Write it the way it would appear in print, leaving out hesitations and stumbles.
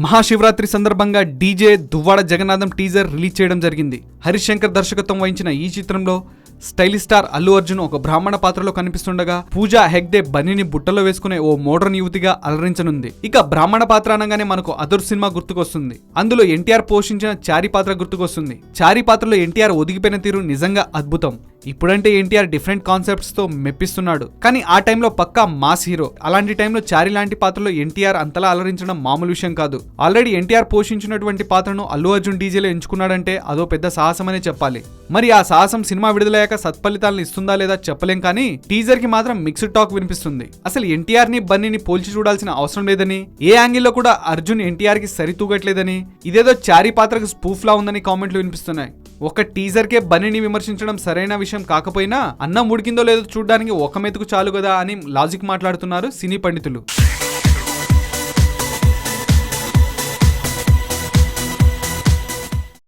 మహాశివరాత్రి సందర్భంగా DJ Duvvada Jagannatham teaser release చేయడం జరిగింది. హరీష్ శంకర్ దర్శకత్వం వహించిన ఈ చిత్రంలో స్టైలిష్ స్టార్ అల్లు అర్జున్ ఒక బ్రాహ్మణ పాత్రలో కనిపిస్తుండగా, పూజా హెగ్డే బన్నీని బుట్టలో వేసుకునే ఓ మోడర్న్ యువతిగా అలరించనుంది. ఇక బ్రాహ్మణ పాత్ర అనగానే మనకు అదుర్ సినిమా గుర్తుకొస్తుంది. అందులో ఎన్టీఆర్ పోషించిన చారి పాత్ర గుర్తుకొస్తుంది. చారి పాత్రలో ఎన్టీఆర్ ఒదిగిపోయిన తీరు నిజంగా అద్భుతం. ఇప్పుడంటే ఎన్టీఆర్ డిఫరెంట్ కాన్సెప్ట్స్ తో మెప్పిస్తున్నాడు, కానీ ఆ టైంలో పక్కా మాస్ హీరో. అలాంటి టైంలో చారి లాంటి పాత్రలో ఎన్టీఆర్ అంతలా అలరించడం మామూలు విషయం కాదు. ఆల్రెడీ ఎన్టీఆర్ పోషించినటువంటి పాత్రను అల్లు అర్జున్ డీజేలో ఎంచుకున్నాడంటే అదో పెద్ద సాహసమనే చెప్పాలి. మరి ఆ సాహసం సినిమా విడుదలయ్యాక సత్ఫలితాలను ఇస్తుందా లేదా చెప్పలేం, కానీ టీజర్ కి మాత్రం మిక్స్డ్ టాక్ వినిపిస్తుంది. అసలు ఎన్టీఆర్ ని బన్నీని పోల్చి చూడాల్సిన అవసరం లేదని, ఏ యాంగిల్లో కూడా అర్జున్ ఎన్టీఆర్ కి సరితూగట్లేదని, ఇదేదో చారి పాత్రకు స్పూఫ్ లా ఉందని కామెంట్లు వినిపిస్తున్నాయి. ఒక టీజర్ కే బన్నీని విమర్శించడం సరైన విషయం కాకపోయినా, అన్నం ఉడికిందో లేదో చూడడానికి ఒక మెతుకు చాలు కదా అని లాజిక్ మాట్లాడుతున్నారు సినీ పండితులు.